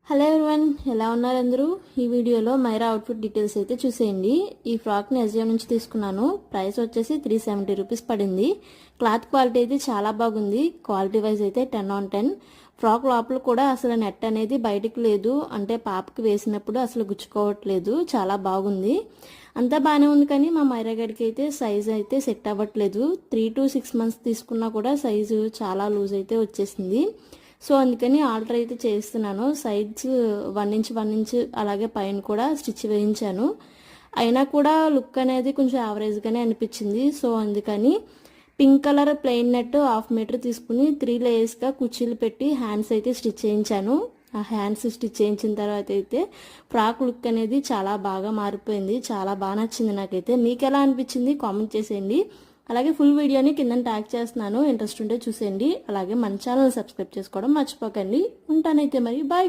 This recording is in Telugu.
హలో ఎవ్రీవన్, ఎలా ఉన్నారు అందరూ? ఈ వీడియోలో మైరా అవుట్ఫిట్ డీటెయిల్స్ అయితే చూసేయండి. ఈ ఫ్రాక్ని ఎస్జియో నుంచి తీసుకున్నాను. ప్రైస్ వచ్చేసి 370 రూపీస్ పడింది. క్లాత్ క్వాలిటీ అయితే చాలా బాగుంది. క్వాలిటీ వైజ్ అయితే 10/10. ఫ్రాక్ లోపల కూడా అసలు నెట్ అనేది బయటికి లేదు, అంటే పాపకి వేసినప్పుడు అసలు గుచ్చుకోవట్లేదు. చాలా బాగుంది, అంతా బాగానే ఉంది. కానీ మా మైరా గడికి అయితే సైజ్ అయితే సెట్ అవ్వట్లేదు. 3 to 6 months తీసుకున్నా కూడా సైజు చాలా లూజ్ అయితే వచ్చేసింది. సో అందుకని ఆర్డర్ అయితే చేస్తున్నాను. సైడ్స్ 1 ఇంచ్ అలాగే పైన కూడా స్టిచ్ వేయించాను. అయినా కూడా లుక్ అనేది కొంచెం యావరేజ్గానే అనిపించింది. సో అందుకని pink colour plain net 1/2 metre తీసుకుని 3 లేయర్స్గా కుర్చీలు పెట్టి హ్యాండ్స్ అయితే స్టిచ్ చేయించాను. ఆ హ్యాండ్స్ స్టిచ్ చేయించిన తర్వాత అయితే ఫ్రాక్ లుక్ అనేది చాలా బాగా మారిపోయింది. చాలా బాగా నచ్చింది నాకైతే. మీకు ఎలా అనిపించింది కామెంట్ చేసేయండి. అలాగే ఫుల్ వీడియోని కింద ట్యాగ్ చేస్తున్నాను, ఇంట్రెస్ట్ ఉంటే చూసేయండి. అలాగే మన ఛానల్ సబ్స్క్రైబ్ చేసుకోవడం మర్చిపోకండి. ఉంటానైతే మరి, బాయ్.